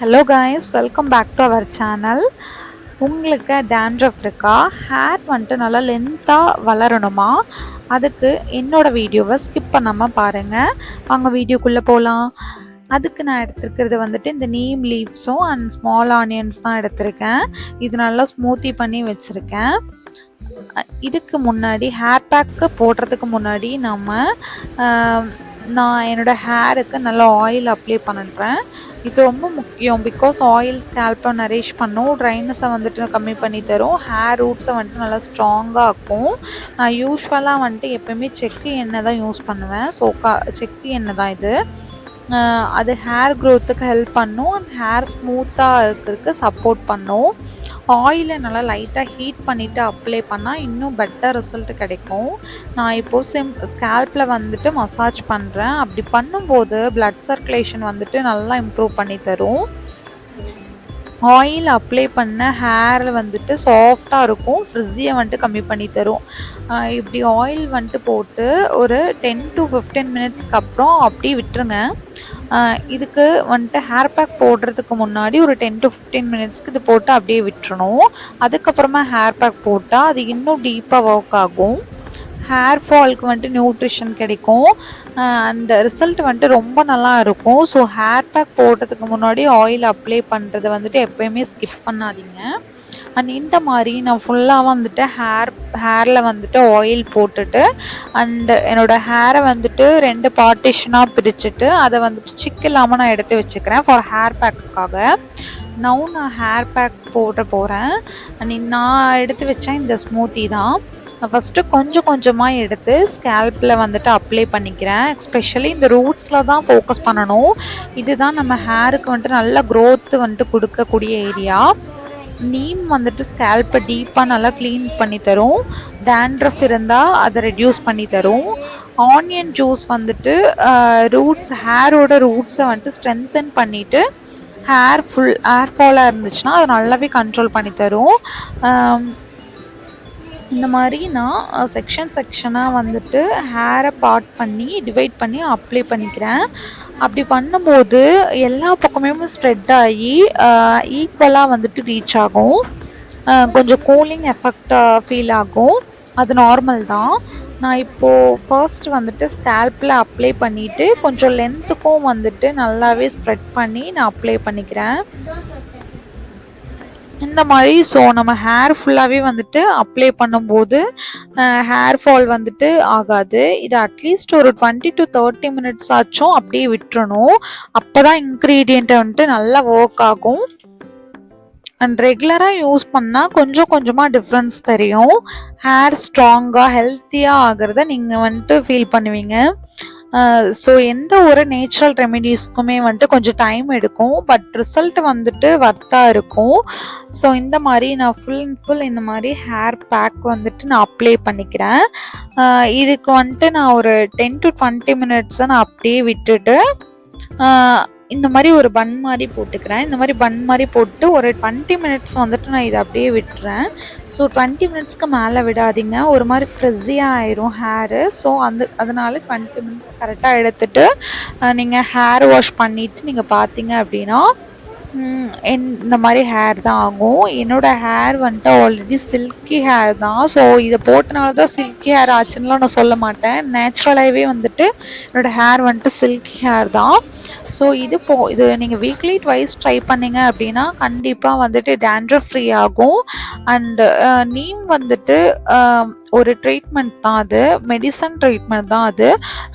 Hello guys, welcome back to our channel. உங்களுக்கு dandruff இருக்கா? Hair வந்துட்டு நல்லா லென்த்தாக வளரணுமா? அதுக்கு என்னோட வீடியோவை ஸ்கிப் பண்ணாமல் பாருங்கள். வாங்க வீடியோக்குள்ளே போகலாம். அதுக்கு நான் எடுத்துருக்கிறது வந்துட்டு இந்த நீம் லீவ்ஸும் அண்ட் ஸ்மால் ஆனியன்ஸ் தான் எடுத்திருக்கேன். இது நல்லா ஸ்மூத்தி பண்ணி வச்சுருக்கேன். இதுக்கு முன்னாடி ஹேர் பேக்கு போடுறதுக்கு முன்னாடி நான் என்னோடய ஹேருக்கு நல்லா ஆயில் அப்ளை பண்ணுறேன். இது ரொம்ப முக்கியம். பிகாஸ் ஆயில் ஸ்கேல்ப்பை நரிஷ் பண்ணும், ட்ரைனஸை வந்துட்டு கம்மி பண்ணி தரும், ஹேர் ரூட்ஸை வந்துட்டு நல்லா ஸ்ட்ராங்காக ஆக்கும். நான் யூஸ்வலாக வந்துட்டு எப்போயுமே செக்கு எண்ணெய் தான் யூஸ் பண்ணுவேன். ஸோ செக்கு எண்ணெய் தான் இது. அது ஹேர் க்ரோத்துக்கு ஹெல்ப் பண்ணும் அண்ட் ஹேர் ஸ்மூத்தாக இருக்கிறதுக்கு சப்போர்ட் பண்ணும். ஆயிலை நல்லா லைட்டாக ஹீட் பண்ணிவிட்டு அப்ளை பண்ணால் இன்னும் பெட்டர் ரிசல்ட் கிடைக்கும். நான் இப்போது ஸ்கேல்ப்பில் வந்துட்டு மசாஜ் பண்ணுறேன். அப்படி பண்ணும்போது பிளட் சர்க்குலேஷன் வந்துட்டு நல்லா இம்ப்ரூவ் பண்ணி தரும். ஆயில் அப்ளை பண்ண ஹேர் வந்துட்டு சாஃப்டாக இருக்கும், ஃப்ரிஸியை வந்துட்டு கம்மி பண்ணி தரும். இப்படி ஆயில் வந்துட்டு போட்டு ஒரு 10 to 15 மினிட்ஸ்க்கு அப்புறம் அப்படியே விட்டுருங்க. இதுக்கு வந்துட்டு ஹேர் பேக் போடுறதுக்கு முன்னாடி ஒரு 10 to 15 மினிட்ஸ்க்கு இது போட்டு அப்படியே விட்டுறணும். அதுக்கப்புறமா ஹேர் பேக் போட்டால் அது இன்னும் டீப்பாக ஒர்க் ஆகும். ஹேர் ஃபால்க்கு வந்துட்டு நியூட்ரிஷன் கிடைக்கும் அண்ட் ரிசல்ட் வந்துட்டு ரொம்ப நல்லா இருக்கும். ஸோ ஹேர் பேக் போடுறதுக்கு முன்னாடி ஆயில் அப்ளை பண்ணுறது வந்துட்டு எப்போயுமே ஸ்கிப் பண்ணாதீங்க. அண்ட் இந்த மாதிரி நான் ஃபுல்லாக வந்துட்டு ஹேரில் வந்துட்டு ஆயில் போட்டுட்டு அண்டு என்னோடய ஹேரை வந்துட்டு 2 பார்ட்டிஷனாக பிரிச்சுட்டு அதை வந்துட்டு சிக்கு இல்லாமல் நான் எடுத்து வச்சுக்கிறேன் ஃபார் ஹேர் பேக்குக்காக. நான் ஹேர் பேக் போட போகிறேன். நான் எடுத்து வச்சேன் இந்த ஸ்மூத்தி தான். ஃபஸ்ட்டு கொஞ்சம் கொஞ்சமாக எடுத்து ஸ்கேல்ப்பில் வந்துட்டு அப்ளை பண்ணிக்கிறேன். எஸ்பெஷலி இந்த ரூட்ஸில் தான் ஃபோக்கஸ் பண்ணணும். இதுதான் நம்ம ஹேருக்கு வந்துட்டு நல்ல க்ரோத்து வந்துட்டு கொடுக்கக்கூடிய ஏரியா. நீம் வந்துட்டு ஸ்கேல்ப்பை டீப்பாக நல்லா க்ளீன் பண்ணி தரும். டேண்ட்ரஃப் இருந்தால் அதை ரெடியூஸ் பண்ணி தரும். ஆனியன் ஜூஸ் வந்துட்டு ஹேரோட ரூட்ஸை வந்துட்டு ஸ்ட்ரென்தன் பண்ணிவிட்டு ஹேர் ஃபாலாக இருந்துச்சுன்னா அதை நல்லாவே கண்ட்ரோல் பண்ணி தரும். இந்த மாதிரி நான் செக்ஷனாக வந்துட்டு ஹேரை டிவைட் பண்ணி அப்ளை பண்ணிக்கிறேன். அப்படி பண்ணும்போது எல்லா பக்கமுமே ஸ்ப்ரெட் ஆகி ஈக்குவலாக வந்துட்டு ரீச் ஆகும். கொஞ்சம் கூலிங் எஃபெக்டாக ஃபீல் ஆகும். அது நார்மல் தான். நான் இப்போது ஃபர்ஸ்ட் வந்துட்டு ஸ்கேல்ப்பில் அப்ளை பண்ணிவிட்டு கொஞ்சம் லென்த்துக்கும் வந்துட்டு நல்லாவே ஸ்ப்ரெட் பண்ணி நான் அப்ளை பண்ணிக்கிறேன். இந்த மாதிரி ஸோ நம்ம ஹேர் ஃபுல்லாகவே வந்துட்டு அப்ளை பண்ணும்போது ஹேர் ஃபால் வந்துட்டு ஆகாது. இது அட்லீஸ்ட் ஒரு 20 to 30 மினிட்ஸ் ஆச்சும் அப்படியே விட்டுறணும். அப்போ தான் இன்க்ரீடியண்ட்டை வந்துட்டு நல்லா ஒர்க் ஆகும். அண்ட் ரெகுலராக யூஸ் பண்ணால் கொஞ்சம் கொஞ்சமாக டிஃப்ரென்ஸ் தெரியும். ஹேர் ஸ்ட்ராங்காக ஹெல்த்தியாக ஆகிறத நீங்கள் வந்துட்டு ஃபீல் பண்ணுவீங்க. ஸோ எந்த ஒரு நேச்சுரல் ரெமெடிஸ்க்குமே வந்துட்டு கொஞ்சம் டைம் எடுக்கும், பட் ரிசல்ட் வந்துட்டு வர்த்தாக இருக்கும். ஸோ இந்த மாதிரி நான் ஃபுல் இந்த மாதிரி ஹேர் பேக் வந்துட்டு நான் அப்ளை பண்ணிக்கிறேன். இதுக்கு வந்துட்டு நான் ஒரு 10 to 20 மினிட்ஸை நான் அப்படியே விட்டுட்டு இந்த மாதிரி ஒரு பன் மாதிரி போட்டுக்கிறேன். இந்த மாதிரி பன் மாதிரி போட்டு ஒரு 20 மினிட்ஸ் வந்துட்டு நான் இதை அப்படியே விட்டுறேன். ஸோ 20 மினிட்ஸ்க்கு மேலே விடாதீங்க, ஒரு மாதிரி ஃப்ரெஷ்ஷியாக ஆயிரும் ஹேரு. ஸோ அதனால 20 மினிட்ஸ் கரெக்டாக எடுத்துகிட்டு நீங்கள் ஹேர் வாஷ் பண்ணிவிட்டு நீங்கள் பார்த்தீங்க அப்படின்னா இந்த மாதிரி ஹேர் தான் ஆகும். என்னோடய ஹேர் வந்துட்டு ஆல்ரெடி சில்கி ஹேர் தான். ஸோ இதை போட்டனால தான் சில்கி ஹேர் ஆச்சுன்னுலாம் நான் சொல்ல மாட்டேன். நேச்சுரலாகவே வந்துட்டு என்னோடய ஹேர் வந்துட்டு சில்கி ஹேர் தான். ஸோ இது நீங்கள் வீக்லி ட்வைஸ் ட்ரை பண்ணிங்க அப்படின்னா கண்டிப்பாக வந்துட்டு டேண்ட்ரஃப் ஃப்ரீ ஆகும். அண்டு நீம் வந்துட்டு ஒரு ட்ரீட்மெண்ட் தான், அது மெடிசன் ட்ரீட்மெண்ட் தான் அது.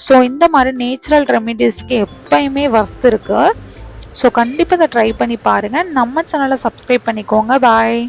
ஸோ இந்த மாதிரி நேச்சுரல் ரெமிடிஸ்க்கு எப்பயுமே ஒர்த் இருக்குது. ஸோ கண்டிப்பாக இதை ட்ரை பண்ணி பாருங்கள். நம்ம சேனலை சப்ஸ்கிரைப் பண்ணிக்கோங்க. பாய்.